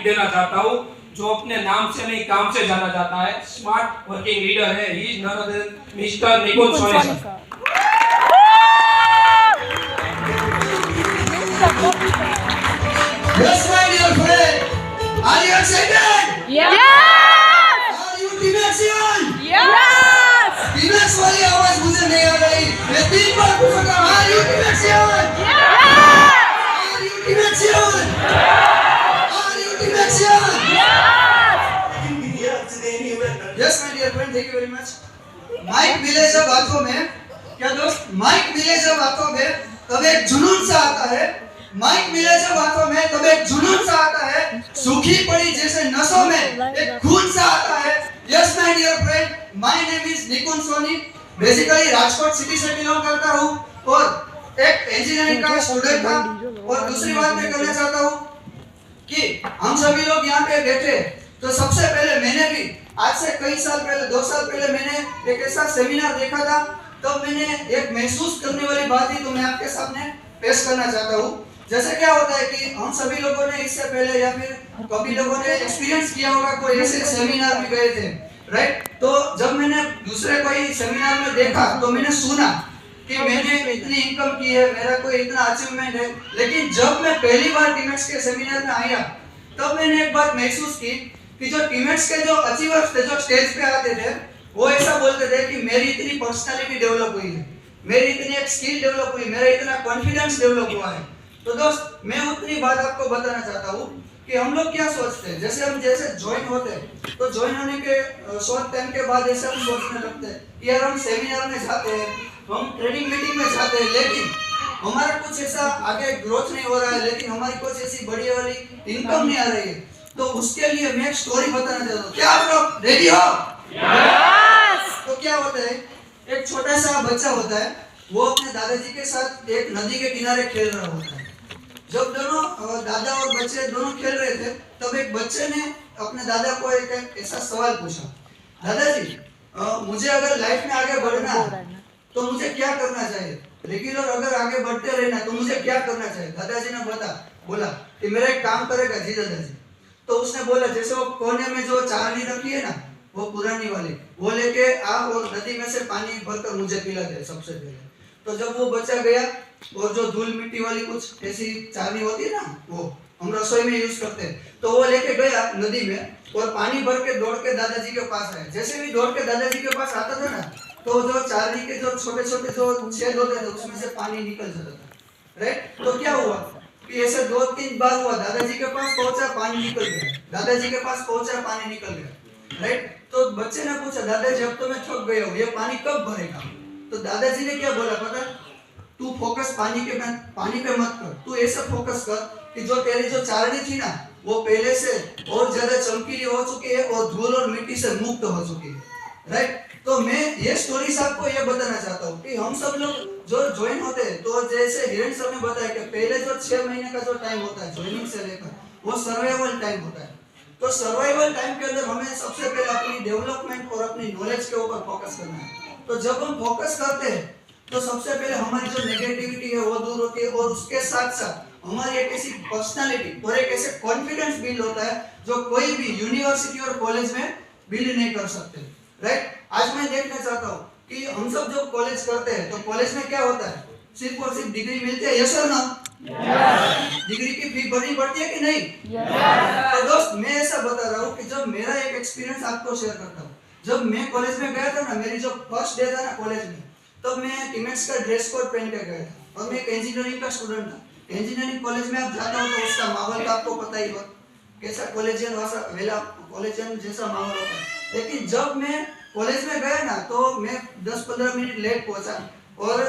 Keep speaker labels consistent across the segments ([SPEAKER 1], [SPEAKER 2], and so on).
[SPEAKER 1] देना चाहता हूँ, जो अपने नाम से नहीं काम से जाना जाता है, स्मार्ट वर्किंग लीडर है। He is none other mister Nikunj Soni sir.
[SPEAKER 2] Yes, my dear friend. Are you excited?
[SPEAKER 3] Yes!
[SPEAKER 2] Are you Tibexian?
[SPEAKER 3] Yes!
[SPEAKER 2] Tibex वाली आवाज मुझे नहीं आ रही। मैं 3 बार पूछूंगा। Are you Tibexian?
[SPEAKER 3] Yes!
[SPEAKER 2] Are you Tibexian? Are you Tibexian? Yes, my dear friend. Thank you very much. Mic मिले जब हाथों में, क्या दोस्त? माइक मिले जब हाथों में, तब एक जुनून सा आता है। माइक मिले जब हाथों में, तब एक जुनून सा आता है। सूखी पड़ी जैसे नसों में एक खून सा आता है। Yes, my dear friend, my name is Nikunj Soni. Basically Rajkot city से बिलोंग करता हूँ और एक इंजीनियरिंग का स्टूडेंट था। और दूसरी बात मैं कहना चाहता हूँ कि हम सभी लोग यहाँ पे बैठे, तो सबसे पहले मैंने भी आज से कई साल पहले, 2 साल पहले मैंने एक ऐसा सेमिनार देखा था। तो मैंने एक महसूस करने वाली बात ही तो मैं आपके सामने पेश करना चाहता हूँ। जैसे क्या होता है कि हम सभी लोगों ने इससे पहले या फिर कभी लोगों ने एक्सपीरियंस किया होगा, कोई ऐसे सेमिनार में गए थे, राइट? तो जब मैंने दूसरे कोई सेमिनार में देखा तो मैंने सुना कि मैंने इतनी इनकम की है, मेरा कोई इतना अचीवमेंट है। लेकिन जब मैं पहली बार टीमेक्स के सेमिनार में आया, तब मैंने एक बात महसूस की कि जो टीमेक्स के जो अचीवर्स थे, जो स्टेज पे आते थे, वो ऐसा बोलते थे कि मेरी इतनी पर्सनालिटी डेवलप हुई है, मेरी इतनी एक स्किल डेवलप हुई, मेरा इतना कॉन्फिडेंस डेवलप हुआ है। तो दोस्त, मैं उतनी बात आपको बताना चाहता हूँ कि हम लोग क्या सोचते हैं। जैसे हम ज्वाइन होते हैं, तो ज्वाइन होने के शॉर्ट टाइम के बाद ऐसे हम सोचने लगते हैं कि यार हम सेमिनार में जाते हैं, हम ट्रेनिंग मीटिंग में जाते हैं, लेकिन हमारा कुछ ऐसा आगे ग्रोथ नहीं हो रहा है, लेकिन हमारी कुछ ऐसी बड़ी वाली इनकम नहीं आ रही है। तो उसके लिए मैं एक स्टोरी बताना चाहता हूँ। क्या आप लोग रेडी हो?
[SPEAKER 3] Yes!
[SPEAKER 2] तो क्या होता है, एक छोटा सा बच्चा होता है, वो अपने दादाजी के साथ एक नदी के किनारे खेल रहा होता है। जब दोनों दादा और बच्चे दोनों खेल रहे थे, तब एक बच्चे ने अपने दादा को एक ऐसा सवाल पूछा, दादाजी, मुझे अगर लाइफ में आगे बढ़ना है तो मुझे क्या करना चाहिए? रेगुलर अगर आगे बढ़ते रहना तो मुझे क्या करना चाहिए? दादाजी ने बोला कि मेरा एक काम करेगा जी दादाजी। तो उसने बोला, जैसे वो कोने में जो चारनी रखी है ना, वो पुरानी वाली, वो लेके आ और नदी में से पानी भरकर मुझे पिला दे सबसे पहले। तो जब वो बच्चा गया और जो धूल मिट्टी वाली कुछ ऐसी चारनी होती है ना, वो हम रसोई में यूज करते हैं, तो वो लेके गया नदी में और पानी भर के दौड़ के दादाजी के पास आया। जैसे भी दौड़ के दादाजी के पास आता था ना, तो जो चारनी के जो छोटे छोटे जो छेद होते थे, उसमें से पानी निकल जाता था, राइट? तो क्या हुआ कि ऐसे 2-3 बार हुआ, दादाजी के पास पहुंचा, पानी निकल गया, दादाजी के पास पहुंचा, पानी निकल गया, राइट? तो बच्चे ने पूछा, दादाजी अब तो मैं थक गया हूँ, ये पानी कब भरेगा? तो दादाजी ने क्या बोला पता है? तू फोकस पानी पे मत कर, तू ऐसा फोकस कर कि जो तेरी जो चारनी थी ना, वो पहले से और ज्यादा चमकीली हो चुकी है और धूल और मिट्टी से मुक्त हो चुकी है, राइट? तो मैं ये स्टोरी से आपको ये बताना चाहता हूँ कि हम सब लोग जो ज्वाइन होते हैं, तो जैसे हिरण सर ने बताया कि पहले जो 6 महीने का जो टाइम होता है ज्वाइनिंग से लेकर, वो सर्वाइवल टाइम होता है। तो सर्वाइवल टाइम के अंदर हमें सबसे पहले अपनी डेवलपमेंट और अपनी नॉलेज के ऊपर फोकस करना है। तो जब हम फोकस करते हैं, तो सबसे पहले हमारी जो नेगेटिविटी है वो दूर होती है, और उसके साथ साथ हमारी एक ऐसी पर्सनालिटी और एक ऐसे कॉन्फिडेंस बिल्ड होता है जो कोई भी यूनिवर्सिटी और कॉलेज में बिल्ड नहीं कर सकते, राइट? आज मैं देखना चाहता हूँ कि हम सब जो कॉलेज करते हैं, तो कॉलेज में क्या होता है, सिर्फ और सिर्फ डिग्री मिलती है, यस और नो? डिग्री की फी भरनी पड़ती है कि नहीं? तो दोस्त, मैं ऐसा बता रहा हूँ कि जब मेरा एक एक्सपीरियंस आपको शेयर करता हूँ। जब मैं कॉलेज में गया था ना, मेरी जो फर्स्ट डे था ना कॉलेज में, तब मैं टीमेक्स का ड्रेस कोड पहन के गया था और मैं एक इंजीनियरिंग का स्टूडेंट था। इंजीनियरिंग कॉलेज में आप जाता हो तो उसका माहौल तो आपको पता ही होगा, कैसा कॉलेजियन जैसा माहौल होता है। लेकिन जब मैं कॉलेज में गया ना, तो मैं 10-15 मिनट लेट पहुंचा और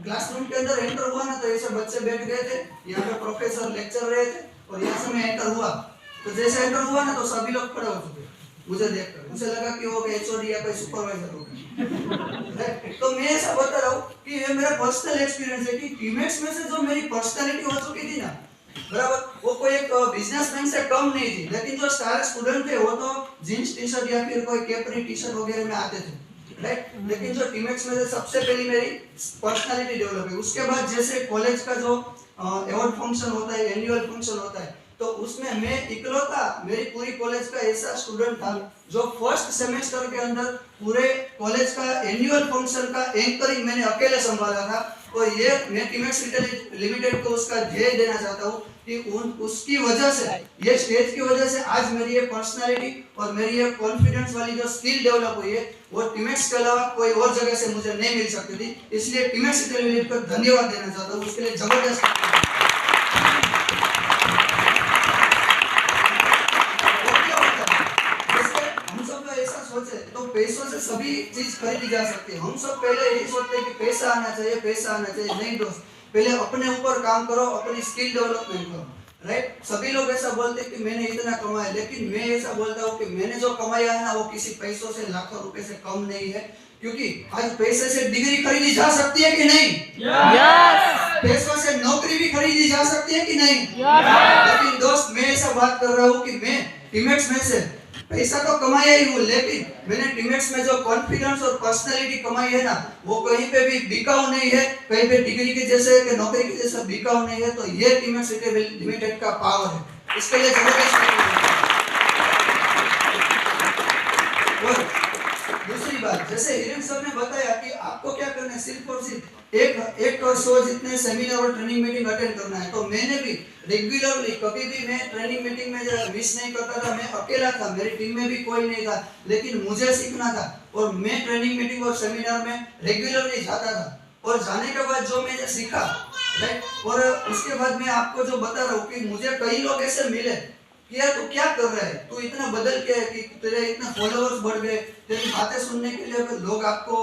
[SPEAKER 2] क्लासरूम के अंदर एंटर हुआ ना, तो ऐसे बच्चे बैठ गए थे, यहाँ पे प्रोफेसर लेक्चर रहे थे और यहाँ से मैं एंटर हुआ। तो जैसे एंटर हुआ ना, तो सभी लोग खड़े हो चुके मुझे देखकर। मुझे लगा कि वो एचओडी या कोई सुपरवाइजर होगा। तो मैं ऐसा बता रहा हूँ कि ये मेरा पर्सनल एक्सपीरियंस है कि टीमेक्स में से जो मेरी पर्सनालिटी हो चुकी थी ना, बराबर, वो कोई एक बिजनेसमैन से कम नहीं थी। लेकिन जो सारे स्टूडेंट थे वो तो जींस टी शर्ट या फिर कोई कैपरी टी शर्ट वगैरह में आते थे, राइट? लेकिन जो टीमेक्स में से सबसे पहली मेरी पर्सनालिटी डेवलप हुई। उसके बाद जैसे कॉलेज का जो एनुअल फंक्शन होता है, एनुअल फंक्शन होता है, तो उसमें मैं इकलौता मेरी पूरी कॉलेज का ऐसा स्टूडेंट था जो फर्स्ट सेमेस्टर के अंदर पूरे कॉलेज का एनुअल फंक्शन का एंकरिंग मैंने अकेले संभाला था। और ये मैं टीमेक्स लिमिटेड को उसका ध्येय देना चाहता हूँ कि उसकी वजह से, ये स्टेज की वजह से आज मेरी ये पर्सनालिटी और मेरी ये कॉन्फिडेंस वाली जो स्किल डेवलप हुई है वो टीमेक्स के अलावा कोई और जगह से मुझे नहीं मिल सकती थी। इसलिए टीमेक्स लिमिटेड को धन्यवाद देना चाहता हूँ, उसके लिए जबरदस्त। तो पैसों से सभी चीज खरीदी जा सकती है। हम सब पहले यही सोचते हैं कि पैसा आना चाहिए, पैसा आना चाहिए। नहीं दोस्त, पहले अपने ऊपर काम करो, अपनी स्किल डेवलपमेंट करो, राइट। सभी लोग ऐसा बोलते हैं कि मैंने इतना कमाया, लेकिन मैं ऐसा बोलता हूँ कि मैंने जो कमाया है ना वो किसी पैसों से, लाखों रुपए से कम नहीं है। क्योंकि आज पैसे से डिग्री खरीदी जा सकती है कि नहीं?
[SPEAKER 3] यस।
[SPEAKER 2] पैसों से नौकरी भी खरीदी जा सकती है कि नहीं? लेकिन दोस्त, मैं ऐसा बात कर रहा हूँ कि मैं टीमेक्स में से पैसा तो कमाया ही हूँ, लेकिन मैंने टीमेक्स में जो कॉन्फिडेंस और पर्सनालिटी कमाई है ना वो कहीं पे भी बिकाऊ नहीं है, कहीं पे डिग्री के जैसे कि नौकरी के जैसा बिकाऊ नहीं है। तो ये टीमेक्स लिमिटेड का पावर है, इसके लिए जबरदस्त। दूसरी बात, जैसे हिरेन सर ने बताया कि आपको क्या करना है, सिर्फ और सिर्फ एक शो जितने सेमिनार और ट्रेनिंग मीटिंग अटेंड करना है। तो मैंने भी रेगुलरली, कभी भी मैं ट्रेनिंग मीटिंग में मिस नहीं करता था। मैं अकेला था, मेरी टीम में भी कोई नहीं था, लेकिन मुझे सीखना था और मैं ट्रेनिंग मीटिंग और सेमिनार में रेगुलरली जाता था। और जाने के बाद जो मैंने सीखा, राइट, और उसके बाद मैं आपको जो बता रहा हूँ कि मुझे कई लोग ऐसे मिले कि यार तू क्या कर रहा है, तू इतना बदल के है कि तेरे इतना फॉलोअर्स बढ़ गए, तेरी बातें सुनने के लिए लोग आपको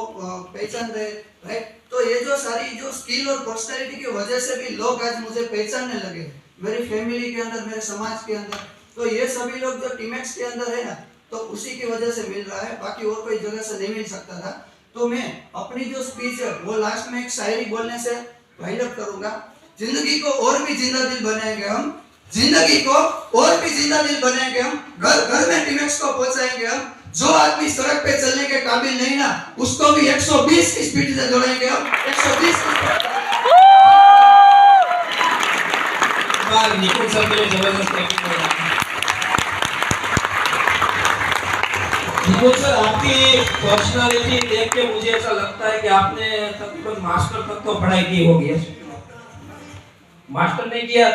[SPEAKER 2] पहचान रहे, राइट। तो ये जो सारी जो स्किल और पर्सनैलिटी की वजह से भी लोग आज मुझे पहचानने लगे, मेरी फैमिली के अंदर, मेरे समाज के अंदर। तो ये सभी लोग जो टीमेक्स के अंदर है ना, तो उसी की वजह से मिल रहा है, बाकी और कोई जगह से नहीं मिल सकता था। तो मैं अपनी जो स्पीच है वो लास्ट में एक शायरी बोलने से वाइंड अप करूंगा। जिंदगी को और भी जिंदा दिल बनाएंगे हम, जिंदगी को और भी जिंदा दिल बनाएंगे हम, घर घर में टीमेक्स को पहुंचाएंगे हम। जो आदमी सड़क पे चलने के काबिल नहीं ना, उसको भी 120 की स्पीड से दौड़ाएंगे हम, 120 की।
[SPEAKER 1] निकुल सर के लिए जबरदस्त निकुल सर, आपकी पर्सनालिटी देख के मुझे ऐसा लगता है कि आपने तकरीबन मास्टर तक तो पढ़ाई की होगी। मास्टर नहीं किया